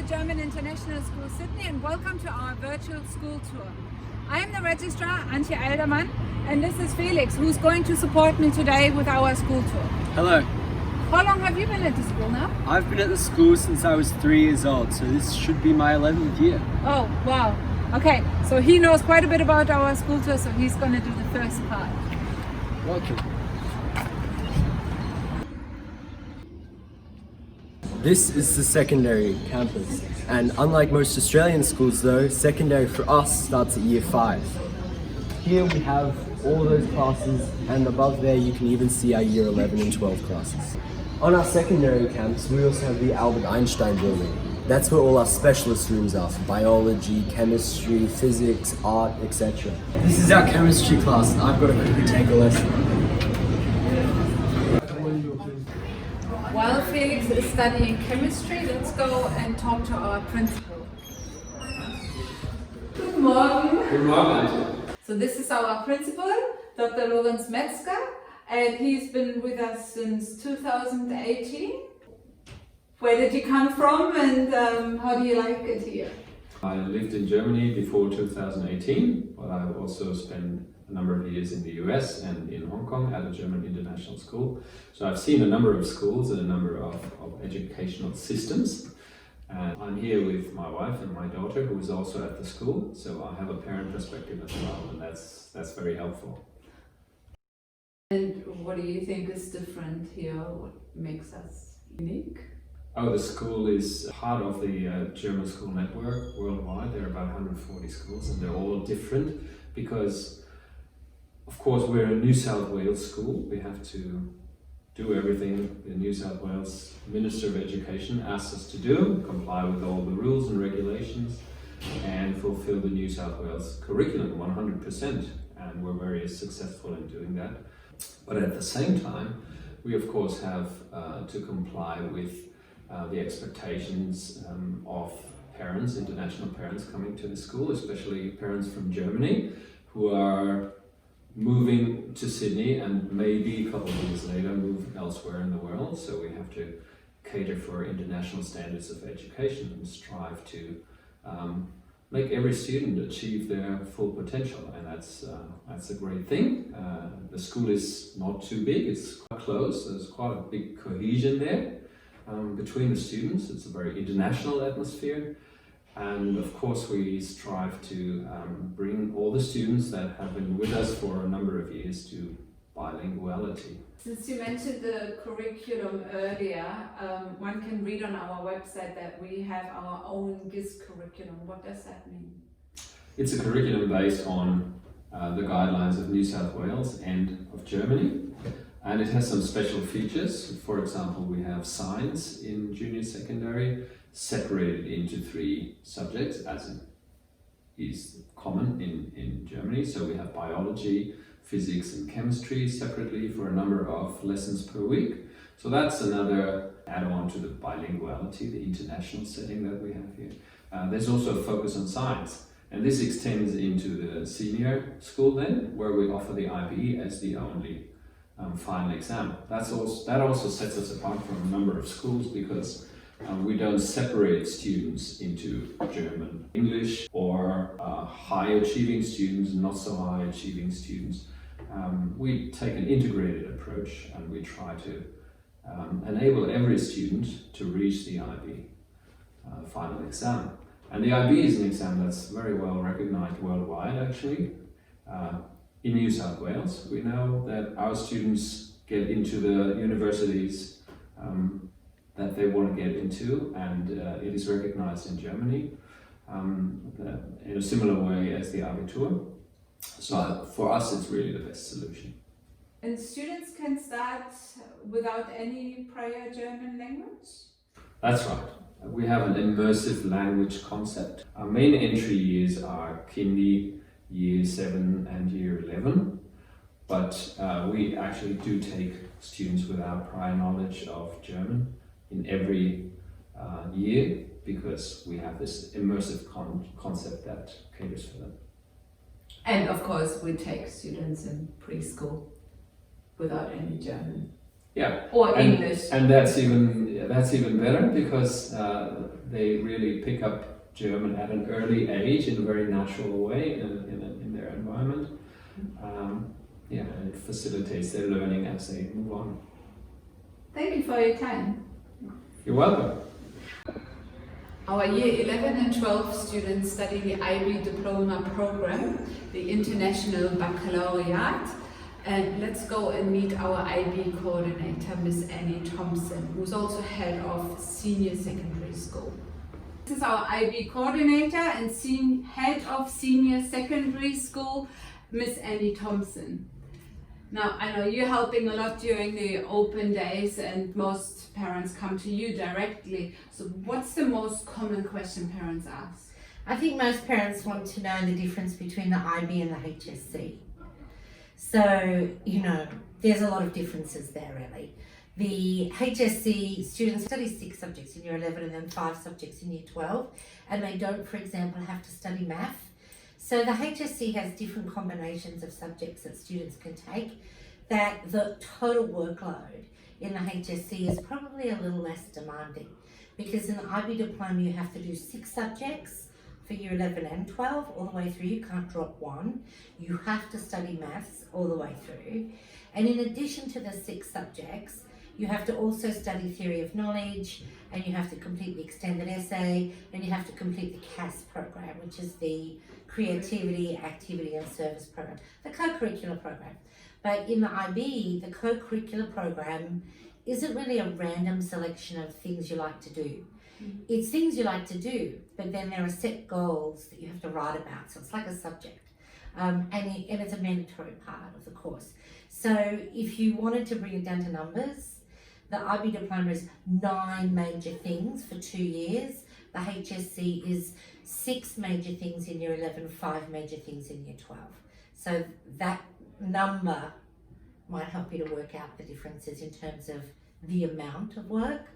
German International School Sydney and welcome to our virtual school tour. I am the registrar, Antje Eildermann, and this is Felix, who's going to support me today with our school tour. Hello. How long have you been at the school now? I've been at the school since I was 3 years old, so this should be my 11th year. Oh, wow. Okay, so he knows quite a bit about our school tour, so he's going to do the first part. Welcome. This is the secondary campus, and unlike most Australian schools though, secondary for us starts at year 5. Here we have all those classes, and above there you can even see our year 11 and 12 classes. On our secondary campus we also have the Albert Einstein building. That's where all our specialist rooms are for biology, chemistry, physics, art, etc. This is our chemistry class, and I've got to quickly take a lesson. While Felix is studying chemistry, let's go and talk to our principal. Guten Morgen. Guten Morgen, Antje. So this is our principal, Dr. Lorenz Metzger, and he's been with us since 2018. Where did you come from and how do you like it here? I lived in Germany before 2018, but I also spent a number of years in the US and in Hong Kong at a German international school. So I've seen a number of schools and a number of educational systems. And I'm here with my wife and my daughter, who is also at the school. So I have a parent perspective as well, and that's very helpful. And what do you think is different here? What makes us unique? Oh, the school is part of the German school network worldwide. There are about 140 schools, and they're all different because, of course, we're a New South Wales school. We have to do everything the New South Wales Minister of Education asks us to do, comply with all the rules and regulations, and fulfill the New South Wales curriculum 100%. And we're very successful in doing that. But at the same time, we of course have to comply with the expectations of parents, international parents coming to the school, especially parents from Germany who are moving to Sydney and maybe a couple of years later move elsewhere in the world. So we have to cater for international standards of education and strive to make every student achieve their full potential, and that's a great thing. The school is not too big, it's quite close, there's quite a big cohesion there between the students. It's a very international atmosphere, and of course we strive to bring all the students that have been with us for a number of years to bilinguality. Since you mentioned the curriculum earlier, one can read on our website that we have our own GISS curriculum. What does that mean? It's a curriculum based on the guidelines of New South Wales and of Germany. And it has some special features. For example, we have science in junior secondary separated into 3 subjects, as is common in Germany. So we have biology, physics and chemistry separately for a number of lessons per week. So that's another add-on to the bilinguality, the international setting that we have here. There's also a focus on science. And this extends into the senior school then, where we offer the IB as the only final exam. That also sets us apart from a number of schools because we don't separate students into German, English, or high achieving students, not so high achieving students. We take an integrated approach and we try to enable every student to reach the IB final exam. And the IB is an exam that's very well recognized worldwide actually. In New South Wales, we know that our students get into the universities that they want to get into, and it is recognized in Germany in a similar way as the Abitur. So for us, it's really the best solution. And students can start without any prior German language? That's right. We have an immersive language concept. Our main entry years are Kindy, Year 7 and Year 11, but we actually do take students without prior knowledge of German in every year because we have this immersive concept that caters for them. And of course we take students in preschool without any German. Yeah. Or English. And that's even that's even better because they really pick up German at an early age in a very natural way in their environment. And it facilitates their learning as they move on. Thank you for your time. You're welcome. Our year 11 and 12 students study the IB diploma program, the International Baccalaureate. And let's go and meet our IB coordinator, Miss Annie Thomson, who's also head of senior secondary school. This is our IB coordinator and head of senior secondary school, Miss Annie Thomson. Now, I know you're helping a lot during the open days and most parents come to you directly. So what's the most common question parents ask? I think most parents want to know the difference between the IB and the HSC. So, there's a lot of differences there really. The HSC students study 6 subjects in year 11 and then 5 subjects in year 12, and they don't, for example, have to study math. So the HSC has different combinations of subjects that students can take, that the total workload in the HSC is probably a little less demanding, because in the IB diploma you have to do 6 subjects for year 11 and 12 all the way through. You can't drop one. You have to study maths all the way through. And in addition to the 6 subjects, you have to also study theory of knowledge, and you have to complete the extended essay, and you have to complete the CAS program, which is the Creativity, Activity and Service program, the co-curricular program. But in the IB, the co-curricular program isn't really a random selection of things you like to do. It's things you like to do, but then there are set goals that you have to write about, so it's like a subject. And it's a mandatory part of the course. So if you wanted to bring it down to numbers, the IB diploma is 9 major things for 2 years. The HSC is 6 major things in year 11, 5 major things in year 12. So that number might help you to work out the differences in terms of the amount of work.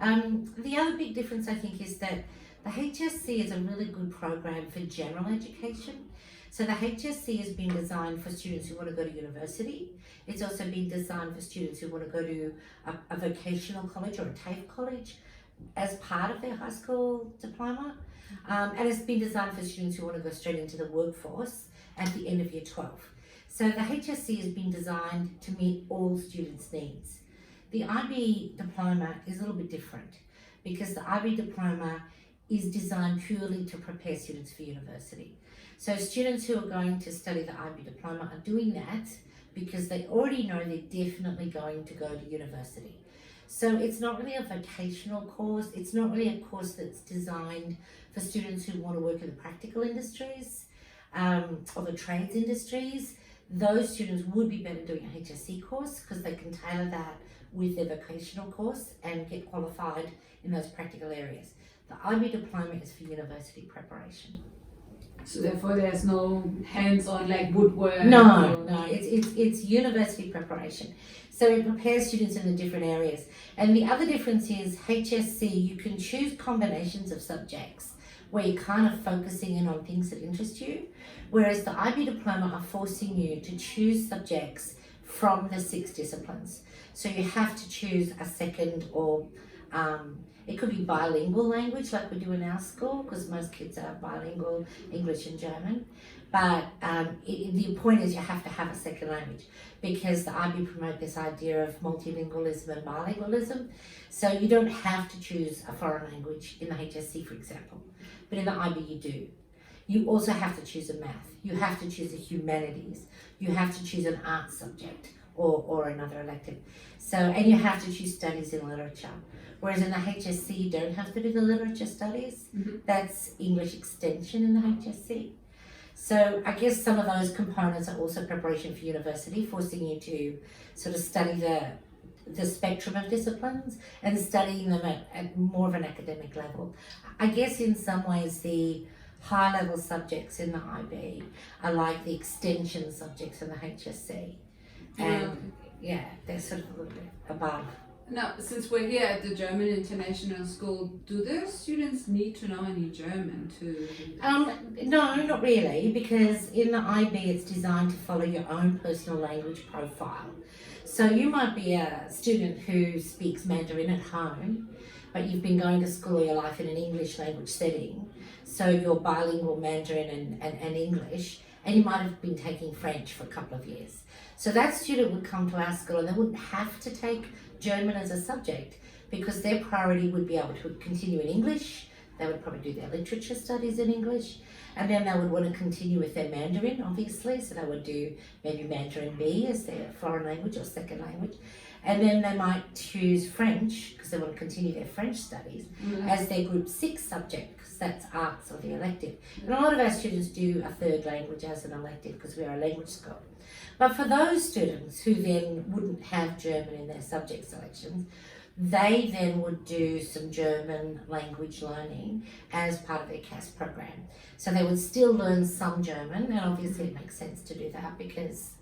The other big difference I think is that the HSC is a really good program for general education. So the HSC has been designed for students who want to go to university. It's also been designed for students who want to go to a vocational college or a TAFE college as part of their high school diploma. And it's been designed for students who want to go straight into the workforce at the end of year 12. So the HSC has been designed to meet all students' needs. The IB diploma is a little bit different, because the IB diploma is designed purely to prepare students for university. So students who are going to study the IB diploma are doing that because they already know they're definitely going to go to university. So it's not really a vocational course. It's not really a course that's designed for students who want to work in the practical industries or the trades industries. Those students would be better doing a HSC course because they can tailor that with their vocational course and get qualified in those practical areas. The IB diploma is for university preparation. So therefore there's no hands-on like woodwork? No, it's university preparation. So it prepares students in the different areas. And the other difference is HSC, you can choose combinations of subjects where you're kind of focusing in on things that interest you, whereas the IB diploma are forcing you to choose subjects from the 6 disciplines. So you have to choose a second, or it could be bilingual language like we do in our school, because most kids are bilingual, English and German. But the point is you have to have a second language, because the IB promote this idea of multilingualism and bilingualism. So you don't have to choose a foreign language in the HSC, for example, but in the IB you do. You also have to choose a math, you have to choose a humanities, you have to choose an art subject or another elective. So, and you have to choose studies in literature. Whereas in the HSC, you don't have to do the literature studies. That's English extension in the HSC. So I guess some of those components are also preparation for university, forcing you to sort of study the spectrum of disciplines and studying them at more of an academic level. I guess in some ways the high level subjects in the IB are like the extension subjects in the HSC. And yeah, they're sort of a little bit above Now, since we're here at the German International School, do the students need to know any German to? No, not really, because in the IB it's designed to follow your own personal language profile. So you might be a student who speaks Mandarin at home, but you've been going to school all your life in an English language setting, so you're bilingual Mandarin and English, and you might have been taking French for a couple of years. So that student would come to our school and they wouldn't have to take German as a subject because their priority would be able to continue in English. They would probably do their literature studies in English, and then they would want to continue with their Mandarin, obviously, so they would do maybe Mandarin B as their foreign language or second language, and then they might choose French because they want to continue their French studies as their group 6 subject, because that's arts or the elective. And a lot of our students do a third language as an elective because we are a language school. But for those students who then wouldn't have German in their subject selections, they then would do some German language learning as part of their CAS program. So they would still learn some German, and obviously it makes sense to do that because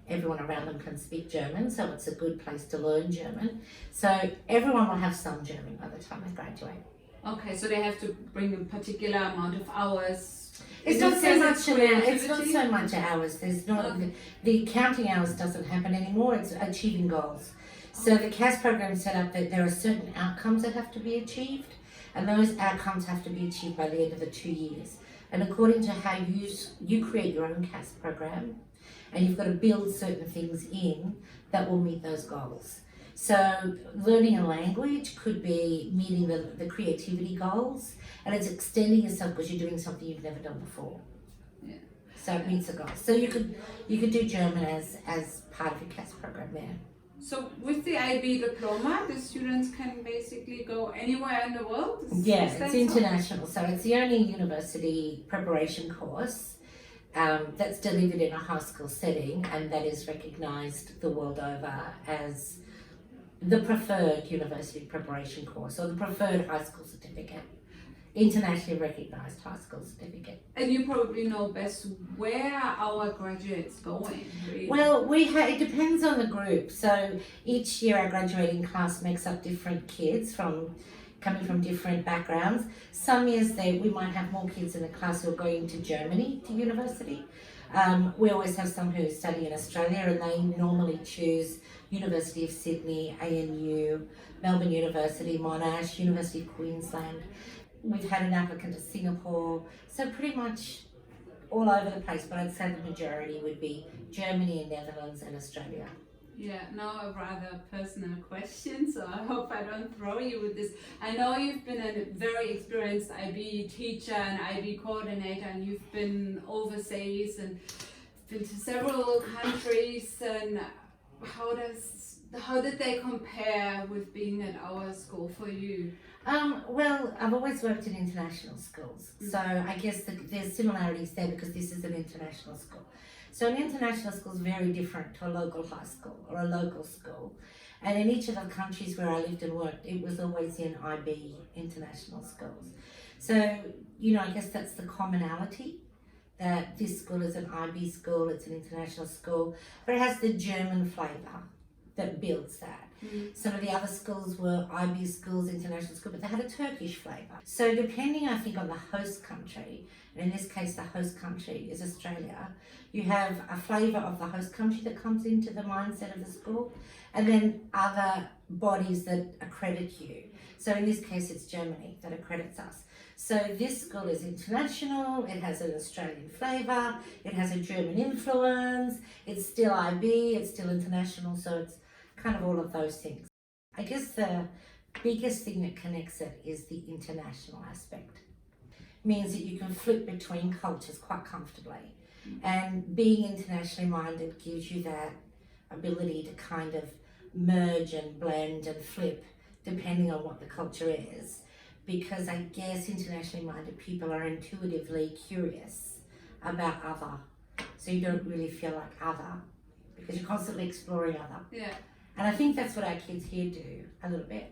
everyone around them can speak German, so it's a good place to learn German. So everyone will have some German by the time they graduate. Okay, so they have to bring a particular amount of hours. It's not so much hours. There's not the counting hours doesn't happen anymore. It's achieving goals. So the CAS program is set up that there are certain outcomes that have to be achieved, and those outcomes have to be achieved by the end of the 2 years. And according to how you create your own CAS program, and you've got to build certain things in that will meet those goals. So learning a language could be meeting the creativity goals, and it's extending yourself because you're doing something you've never done before. Yeah. So it meets the goals. So you could do German as part of your CAS program there. So with the IB diploma, the students can basically go anywhere in the world? Yeah, it's international. So it's the only university preparation course that's delivered in a high school setting, and that is recognised the world over as the preferred university preparation course or the preferred high school certificate, internationally recognised high school certificate. And you probably know best where our graduates going, really. Well, it depends on the group. So each year our graduating class makes up different kids coming from different backgrounds. Some years we might have more kids in the class who are going to Germany to university. We always have some who study in Australia, and they normally choose University of Sydney, ANU, Melbourne University, Monash, University of Queensland. We've had an applicant to Singapore, so pretty much all over the place, but I'd say the majority would be Germany and Netherlands and Australia. Yeah, now a rather personal question, so I hope I don't throw you with this. I know you've been a very experienced IB teacher and IB coordinator, and you've been overseas and been to several countries, and how did they compare with being at our school for you? Well, I've always worked in international schools, so I guess there's similarities there because this is an international school. So an international school is very different to a local high school or a local school. And in each of the countries where I lived and worked, it was always in IB international schools. So, I guess that's the commonality, that this school is an IB school, it's an international school, but it has the German flavour that builds that. Some of the other schools were IB schools, international school, but they had a Turkish flavour. So depending, I think, on the host country, and in this case the host country is Australia, you have a flavour of the host country that comes into the mindset of the school, and then other bodies that accredit you. So in this case it's Germany that accredits us. So this school is international, it has an Australian flavour, it has a German influence, it's still IB, it's still international, so it's kind of all of those things. I guess the biggest thing that connects it is the international aspect. It means that you can flip between cultures quite comfortably, and being internationally minded gives you that ability to kind of merge and blend and flip depending on what the culture is, because I guess internationally minded people are intuitively curious about other, so you don't really feel like other because you're constantly exploring other. Yeah. And I think that's what our kids here do a little bit.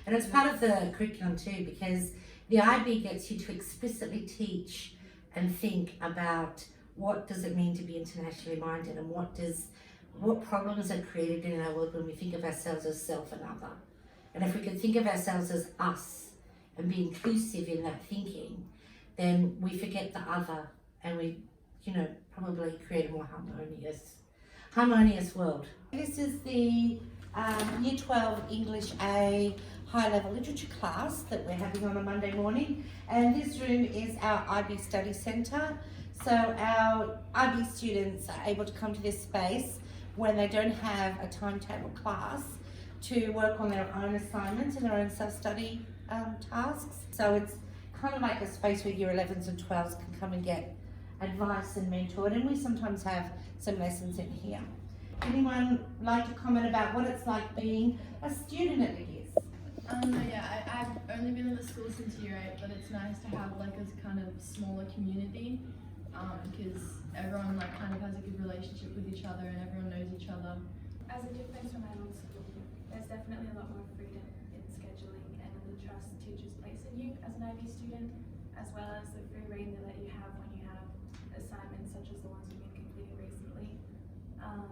And it's part of the curriculum too, because the IB gets you to explicitly teach and think about what does it mean to be internationally minded, and what problems are created in our world when we think of ourselves as self and other. And if we can think of ourselves as us and be inclusive in that thinking, then we forget the other and we, probably create a more harmonious world. This is the Year 12 English A high-level literature class that we're having on a Monday morning, and this room is our IB study centre. So our IB students are able to come to this space when they don't have a timetable class to work on their own assignments and their own self-study tasks. So it's kind of like a space where Year 11s and 12s can come and get advice and mentored, and we sometimes have some lessons in here. Anyone like to comment about what it's like being a student at the GISS? Yeah, I've only been in the school since Year 8, but it's nice to have like a kind of smaller community because everyone like kind of has a good relationship with each other and everyone knows each other. As a difference from my old school, there's definitely a lot more freedom in scheduling and in the trust teachers place in you as an IB student, as well as the free rein that you have when you have assignments such as the ones we've been completing recently. And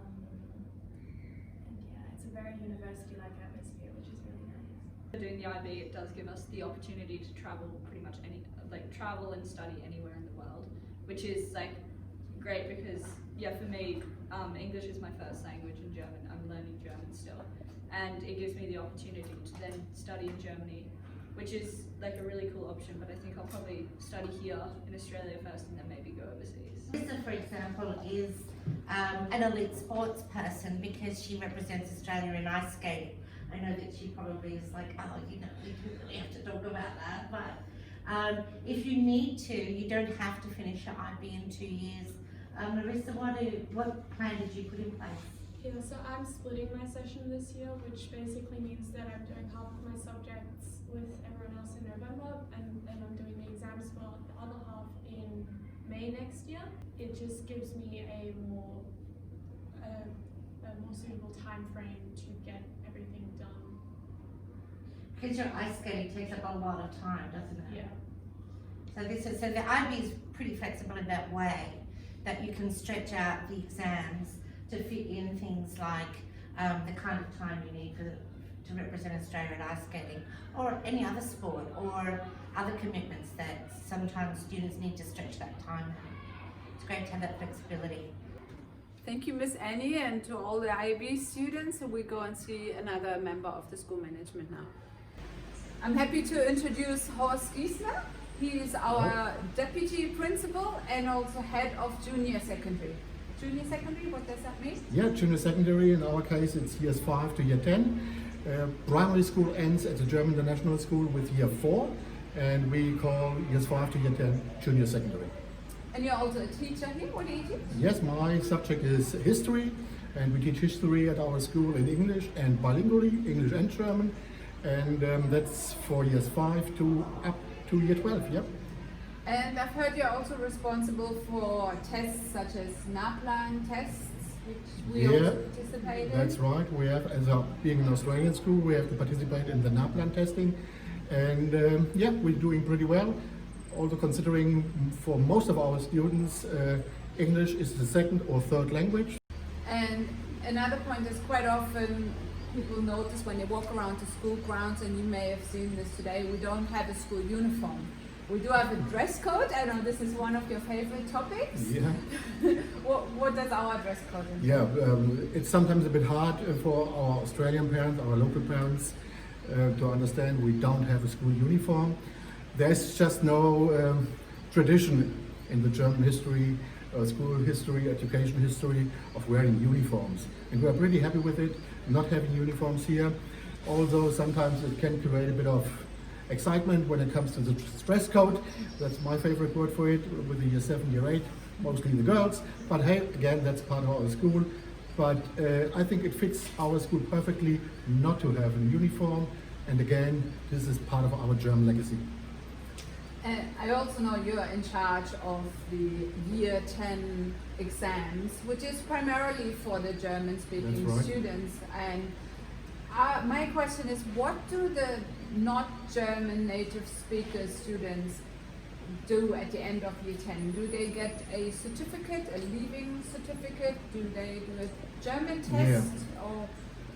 yeah, it's a very university-like atmosphere, which is really nice. Doing the IB, it does give us the opportunity to travel pretty much travel and study anywhere in the world, which is like great because for me, English is my first language and German. I'm learning German still, and it gives me the opportunity to then study in Germany, which is like a really cool option. But I think I'll probably study here in Australia first and then maybe go overseas. Lisa, for example, is an elite sports person because she represents Australia in ice skating. I know that she probably is like, we don't really have to talk about that, but if you need to, you don't have to finish your IB in 2 years. Marissa, what plan did you put in place? Yeah, so I'm splitting my session this year, which basically means that I'm doing half of my subjects with everyone else in November, and I'm doing the exams for the other half in May next year. It just gives me a more suitable time frame to get everything done. Because your ice skating takes up a lot of time, doesn't it? Yeah. So the IB is pretty flexible in that way, that you can stretch out the exams to fit in things like the kind of time you need to represent Australia at ice skating, or any other sport, or other commitments that sometimes students need to stretch that time out. It's great to have that flexibility. Thank you, Miss Annie, and to all the IB students. We go and see another member of the school management now. I'm happy to introduce Horst Giesler. He is our deputy principal and also head of junior secondary. Junior secondary, what does that mean? Yeah, junior secondary, in our case it's years 5 to year 10. Primary school ends at the German International School with year 4, and we call years 5 to year 10 junior secondary. And you're also a teacher here, what do you teach? Yes, my subject is history, and we teach history at our school in English and bilingually, English and German, and that's for years 5 to up to year 12, yep. And I've heard you're also responsible for tests such as NAPLAN tests, which we also participate in. That's right. We have, being an Australian school, we have to participate in the NAPLAN testing, and we're doing pretty well. Also considering for most of our students, English is the second or third language. And another point is quite often people notice when they walk around the school grounds, and you may have seen this today, we don't have a school uniform. We do have a dress code. I know this is one of your favorite topics. Yeah. What does our dress code entail? Yeah, it's sometimes a bit hard for our Australian parents, our local parents, to understand we don't have a school uniform. There's just no tradition in the German history, school history, education history of wearing uniforms. And we're pretty happy with it, not having uniforms here. Although sometimes it can create a bit of excitement when it comes to the dress code. That's my favorite word for it, with the year 7, year 8, mostly the girls. But hey, again, that's part of our school. But I think it fits our school perfectly not to have a uniform. And again, this is part of our German legacy. And I also know you are in charge of the year 10 exams, which is primarily for the German-speaking students. And my question is, what do the not German native speaker students do at the end of year 10? Do they get a certificate, a leaving certificate? Do they do a German test? Yeah. Or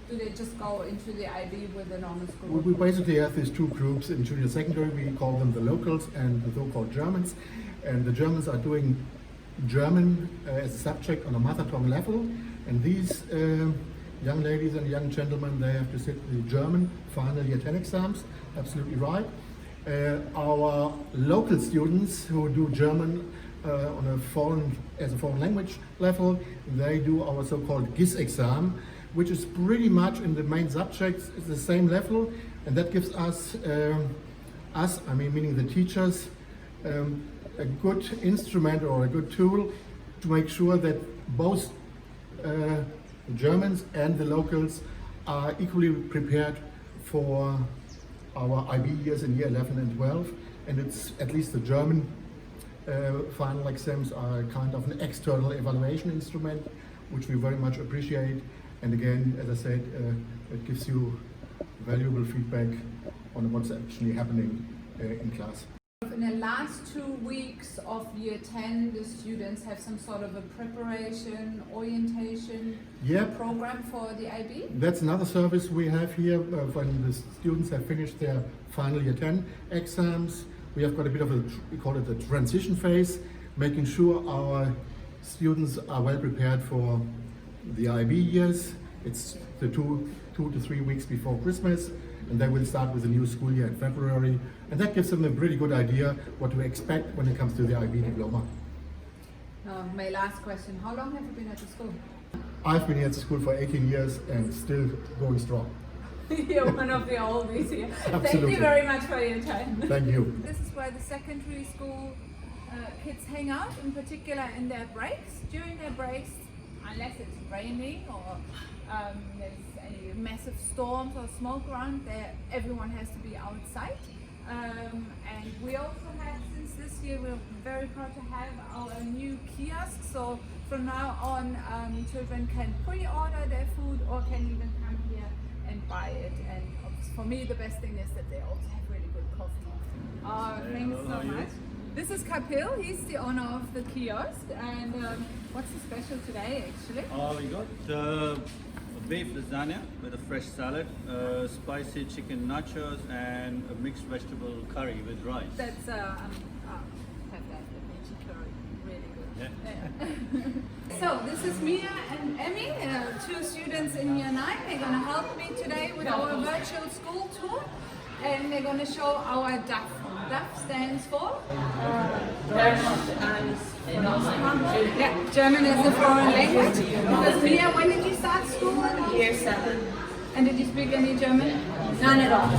do they just go into the IB with a normal school? We basically have these two groups in junior secondary. We call them the locals and the so-called Germans. And the Germans are doing German as a subject on a mother tongue level. And these young ladies and young gentlemen, they have to sit the German final year 10 exams. Absolutely right. Our local students who do German on a foreign language level, they do our so-called GISS exam, which is pretty much in the main subjects it's the same level, and that gives us, meaning the teachers, a good instrument or a good tool to make sure that both the Germans and the locals are equally prepared for our IB years in year 11 and 12, and it's at least the German final exams are kind of an external evaluation instrument, which we very much appreciate. And again, as I said, it gives you valuable feedback on what's actually happening in class. In the last 2 weeks of year 10, the students have some sort of a preparation, orientation program for the IB? That's another service we have here when the students have finished their final year 10 exams. We have got a bit of we call it a transition phase, making sure our students are well prepared for the IB years. It's the two to 3 weeks before Christmas, and they will start with the new school year in February. And that gives them a pretty good idea what to expect when it comes to the IB diploma. My last question, how long have you been at the school? I've been here at the school for 18 years and still going strong. You're one of the oldies here. Absolutely. Thank you very much for your time. Thank you. This is where the secondary school kids hang out, in particular in their breaks. During their breaks, unless it's raining or there's any massive storms or smoke around, everyone has to be outside. And we also have, since this year, we're very proud to have our new kiosk. So from now on, children can pre-order their food or can even come here and buy it. And for me, the best thing is that they also have really good coffee. Oh, thanks so much. This is Kapil, he's the owner of the kiosk. And what's the special today, actually? We got beef lasagna with a fresh salad, spicy chicken nachos, and a mixed vegetable curry with rice. That's have that veggie curry, really good. Yeah. So this is Mia and Emmy, 2 students in year 9. They're going to help me today with our virtual school tour, and they're going to show our DAF. DAF stands for German as a foreign language. Because Mia, when did you start school? Year 7. And did you speak any German? None at all.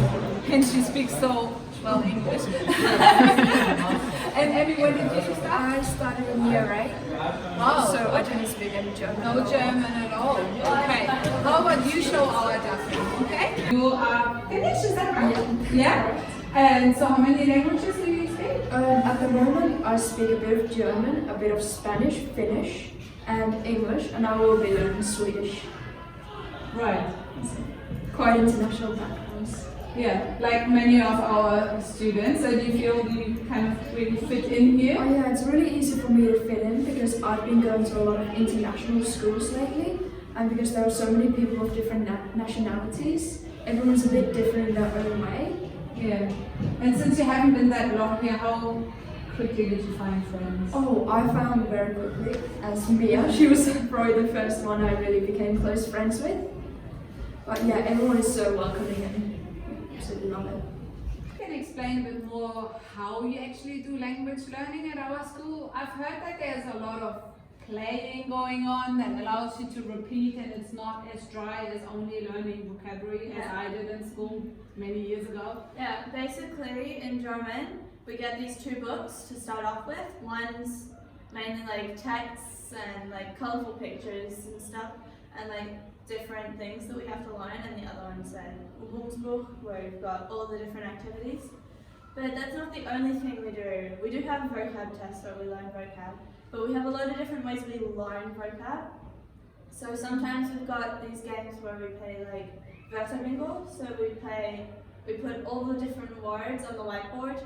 Hence she speaks so well English. And Emmy, when did you start? I started in year 8. Oh, So I didn't speak any German. no German at all. Okay. How about you show our DAF? Okay. You are Finnish, is that right? Yeah. And so how many languages do you speak? At the moment, I speak a bit of German, a bit of Spanish, Finnish, and English, and I will be learning Swedish. Right. Quite international backgrounds. Yeah, like many of our students. So do you feel you kind of really fit in here? Oh yeah, it's really easy for me to fit in because I've been going to a lot of international schools lately, and because there are so many people of different nationalities, everyone's a bit different in their own way. Yeah. And since you haven't been that long here, how quickly did you find friends? Oh, I found very quickly, as Mia, she was probably the first one I really became close friends with. But yeah, everyone is so welcoming and I absolutely love it. Can you explain a bit more how you actually do language learning at our school? I've heard that there's a lot of playing going on that allows you to repeat, and it's not as dry as only learning vocabulary as I did in school many years ago. Yeah, basically in German we get these 2 books to start off with. One's mainly like texts and like colourful pictures and stuff, and like different things that we have to learn, and the other one's an Übungsbuch where we've got all the different activities. But that's not the only thing we do. We do have vocab tests where we learn vocab, but we have a lot of different ways we learn vocab. So sometimes we've got these games where we play like Wörterbingo. So we put all the different words on the whiteboard,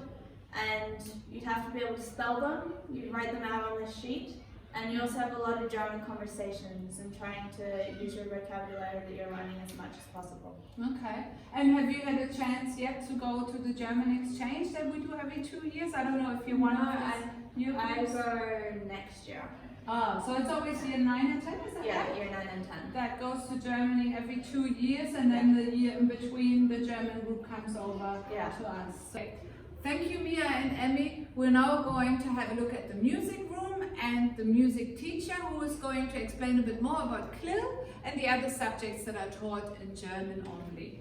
and you'd have to be able to spell them. You'd write them out on this sheet, And you also have a lot of German conversations and trying to use your vocabulary that you're learning as much as possible. Okay. And have you had a chance yet to go to the German exchange that we do every 2 years? I don't know if you want to. I go next year. Oh, so it's always year 9 and 10, is that Yeah, right? year 9 and 10. That goes to Germany every 2 years, and then the year in between, the German group comes over to us. So, thank you, Mia and Emmy. We're now going to have a look at the music room and the music teacher, who is going to explain a bit more about CLIL and the other subjects that are taught in German only.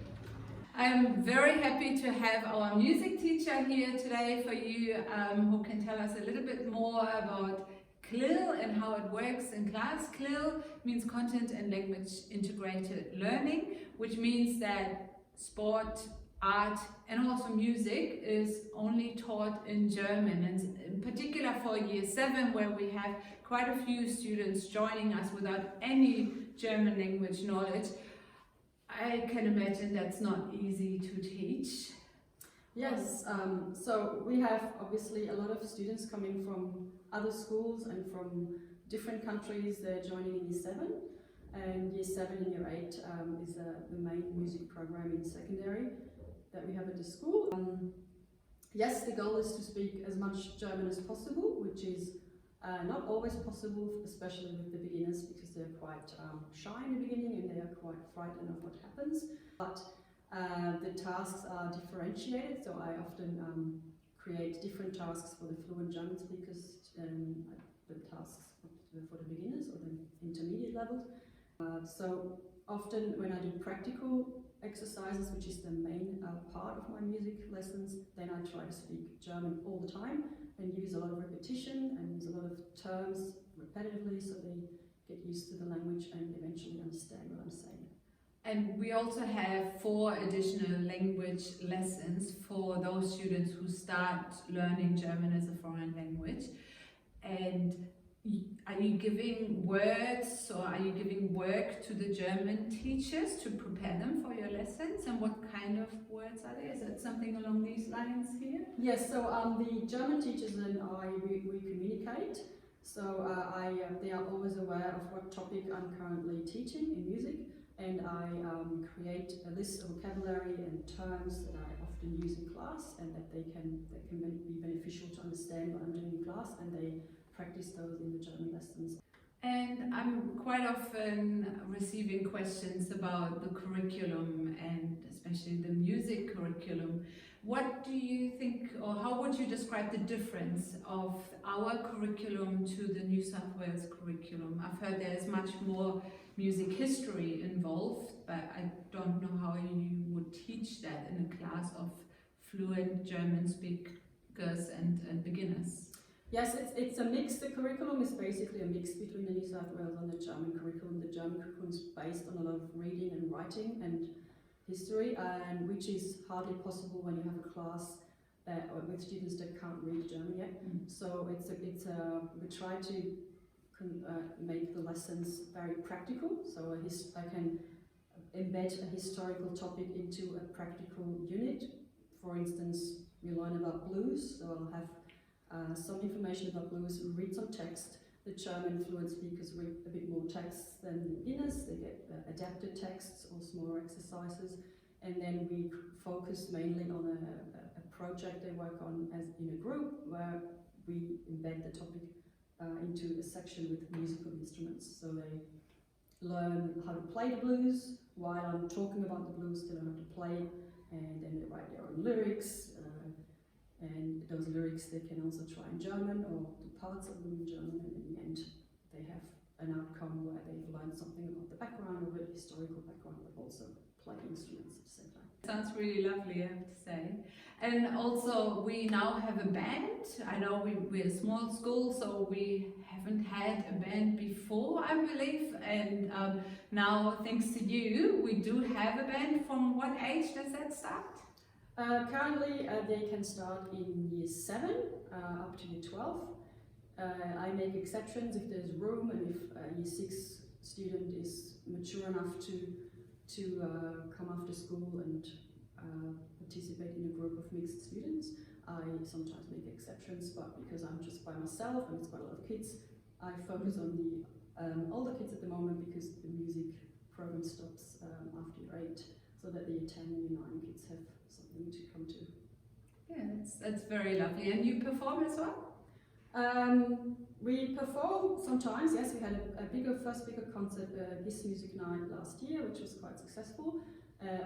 I'm very happy to have our music teacher here today for you, who can tell us a little bit more about CLIL and how it works in class. CLIL means Content and Language Integrated Learning, which means that sport, art and also music is only taught in German, and in particular for year 7, where we have quite a few students joining us without any German language knowledge. I can imagine that's not easy to teach. Yes, so we have obviously a lot of students coming from other schools and from different countries. They're joining in year 7, and year 7 and year 8 is the main music program in secondary that we have at the school. Yes, the goal is to speak as much German as possible, which is not always possible, especially with the beginners, because they're quite shy in the beginning and they are quite frightened of what happens. But the tasks are differentiated, so I often create different tasks for the fluent German speakers, the tasks for the beginners or the intermediate levels. So often when I do practical exercises, which is the main part of my music lessons, then I try to speak German all the time and use a lot of repetition and use a lot of terms repetitively, so they get used to the language and eventually understand what I'm saying. And we also have 4 additional language lessons for those students who start learning German as a foreign language. And are you giving words or are you giving work to the German teachers to prepare them for your lessons? And what kind of words are they? Is that something along these lines here? Yes, so the German teachers and I, we communicate. So they are always aware of what topic I'm currently teaching in music, and I create a list of vocabulary and terms that I often use in class, and that can be beneficial to understand what I'm doing in class, and they practice those in the German lessons. And I'm quite often receiving questions about the curriculum, and especially the music curriculum. What do you think, or how would you describe the difference of our curriculum to the New South Wales curriculum? I've heard there's much more music history involved, but I don't know how you would teach that in a class of fluent German speakers and beginners. Yes, it's a mix. The curriculum is basically a mix between the New South Wales and the German curriculum. The German curriculum is based on a lot of reading and writing and history, and which is hardly possible when you have a class with students that can't read German yet. So we try to make the lessons very practical. So I can embed a historical topic into a practical unit. For instance, we learn about blues, so I'll have some information about blues, we read some text. The German fluent speakers read a bit more text than the beginners. They get adapted texts or smaller exercises, and then we focus mainly on a project they work on as in a group, where we embed the topic into a section with musical instruments. So they learn how to play the blues. While I'm talking about the blues, they learn how to play, and then they write their own lyrics. And those lyrics they can also try in German or do parts of them in German, and in the end they have an outcome where they've learned something about the background or the historical background, but also play instruments at the same time. Sounds really lovely, I have to say. And also we now have a band. I know we're a small school, so we haven't had a band before, I believe, and now thanks to you we do have a band. From what age does that start? Currently they can start in year 7 up to year 12. I make exceptions if there's room, and if a year 6 student is mature enough to come after school and participate in a group of mixed students. I sometimes make exceptions, but because I'm just by myself and it's quite a lot of kids, I focus on the older kids at the moment because the music program stops after year 8, so that the year 10 and year 9 kids have something to come to. Yeah, that's very lovely. And you perform as well? We perform sometimes, yes. We had a first bigger concert, GISS Music Night last year, which was quite successful.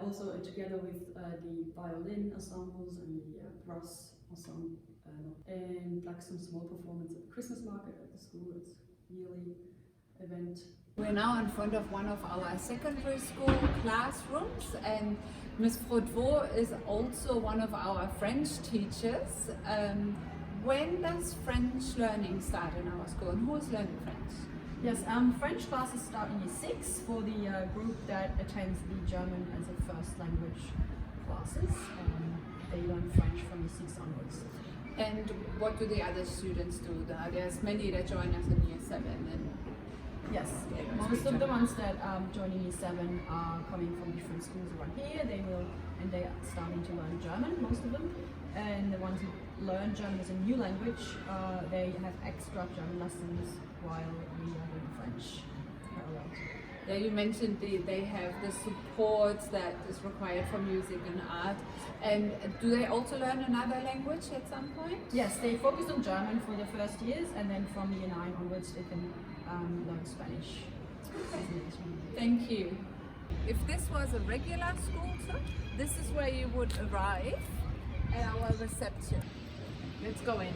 Also together with the violin ensembles and the brass ensemble, and like some small performance at the Christmas market at the school. It's a yearly event. We're now in front of one of our secondary school classrooms, and Miss Froidevaux is also one of our French teachers. When does French learning start in our school, and who is learning French? Yes, French classes start in year 6 for the group that attends the German as a first language classes. They learn French from year 6 onwards. And what do the other students do? There's many that join us in year 7. And yes, most of the ones that join in year 7 are coming from different schools around here. They are starting to learn German, most of them. And the ones who learn German as a new language, they have extra German lessons while we are doing French parallel. Yeah, you mentioned they have the support that is required for music and art. And do they also learn another language at some point? Yes, they focus on German for the first years, and then from year 9 onwards they can learn Spanish. Okay. Thank you. If this was a regular school trip, this is where you would arrive at our reception. Let's go in.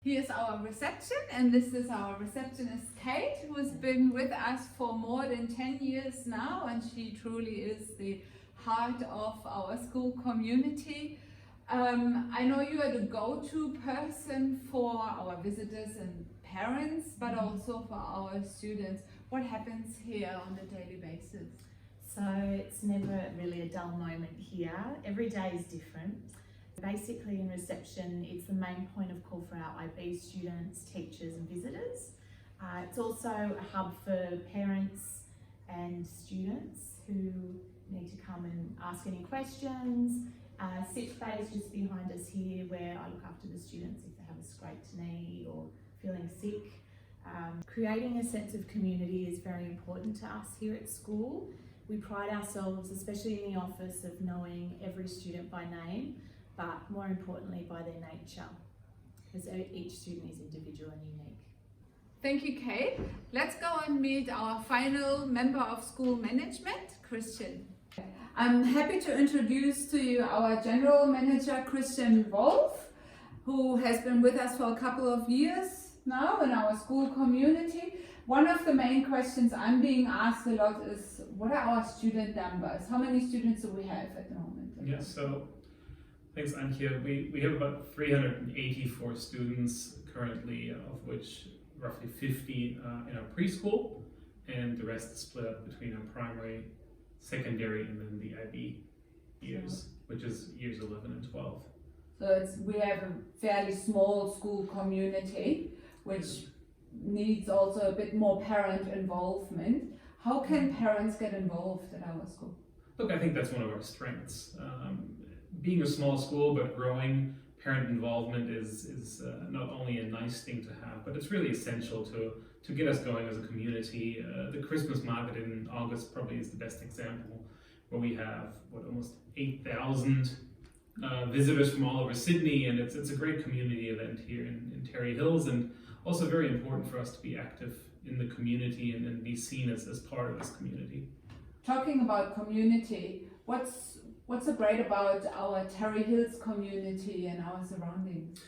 Here's our reception, and this is our receptionist Kate, who's been with us for more than 10 years now, and she truly is the heart of our school community. I know you are the go-to person for our visitors and parents, but also for our students. What happens here on a daily basis? So it's never really a dull moment here. Every day is different. Basically in reception, it's the main point of call for our IB students, teachers and visitors. It's also a hub for parents and students who need to come and ask any questions. Sick bay is just behind us here, where I look after the students if they have a scraped knee or feeling sick. Creating a sense of community is very important to us here at school. We pride ourselves, especially in the office, of knowing every student by name, but more importantly by their nature, because each student is individual and unique. Thank you, Kate. Let's go and meet our final member of school management, Kristian. I'm happy to introduce to you our general manager, Kristian Wolf, who has been with us for a couple of years now in our school community. One of the main questions I'm being asked a lot is, what are our student numbers? How many students do we have at the moment? Yeah, so thanks, Antje. We have about 384 students currently, of which roughly 50 in our preschool, and the rest is split up between our primary, secondary, and then the IB years, which is years 11 and 12. So we have a fairly small school community, which needs also a bit more parent involvement. How can parents get involved at our school? Look, I think that's one of our strengths. Being a small school but growing, parent involvement is not only a nice thing to have, but it's really essential to get us going as a community. The Christmas market in August probably is the best example, where we have almost 8,000 visitors from all over Sydney, and it's a great community event here in Terry Hills, and also very important for us to be active in the community and be seen as part of this community. Talking about community, what's so great about our Terry Hills community and our surroundings?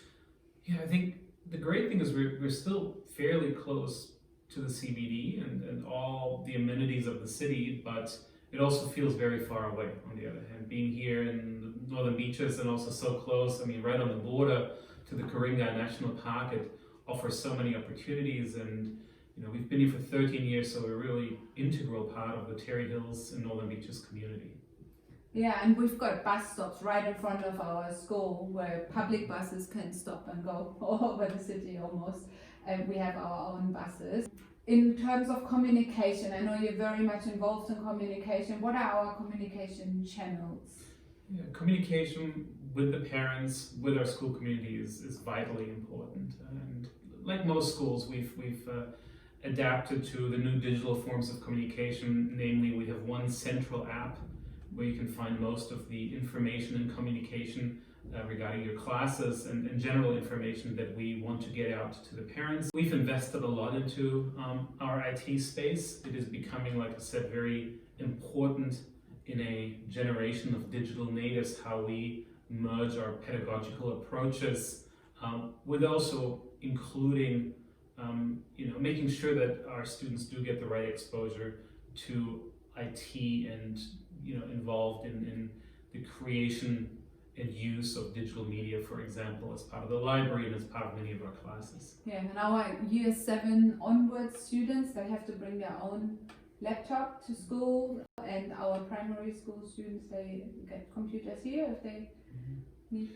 Yeah, I think the great thing is we're still fairly close to the CBD and all the amenities of the city, but it also feels very far away on the other hand. Being here in the Northern Beaches and also so close, I mean, right on the border to the Coringa National Park, it offers so many opportunities, and you know, we've been here for 13 years, so we're a really integral part of the Terry Hills and Northern Beaches community. Yeah, and we've got bus stops right in front of our school where public buses can stop and go all over the city almost, and we have our own buses. In terms of communication, I know you're very much involved in communication. What are our communication channels? Yeah, communication with the parents, with our school community is vitally important. And like most schools, we've adapted to the new digital forms of communication. Namely, we have one central app where you can find most of the information and communication regarding your classes and general information that we want to get out to the parents. We've invested a lot into our IT space. It is becoming, like I said, very important in a generation of digital natives, how we merge our pedagogical approaches with also including making sure that our students do get the right exposure to IT and involved in the creation and use of digital media, for example, as part of the library and as part of many of our classes. Yeah, and our year 7 onwards students, they have to bring their own laptop to school, and our primary school students, they get computers here if they need.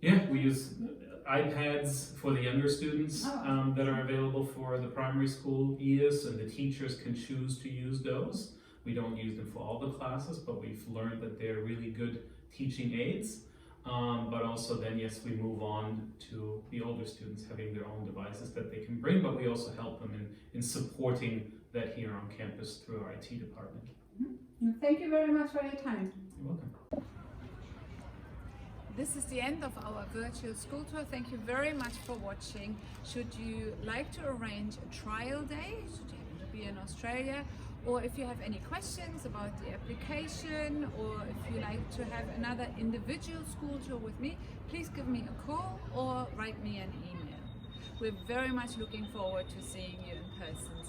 Yeah, we use iPads for the younger students that are available for the primary school years, and the teachers can choose to use those. We don't use them for all the classes, but we've learned that they're really good teaching aids. But also then, yes, we move on to the older students having their own devices that they can bring, but we also help them in supporting that here on campus through our IT department. Mm-hmm. Thank you very much for your time. You're welcome. This is the end of our virtual school tour. Thank you very much for watching. Should you like to arrange a trial day, should you happen to be in Australia, or if you have any questions about the application, or if you like to have another individual school tour with me, please give me a call or write me an email. We're very much looking forward to seeing you in person.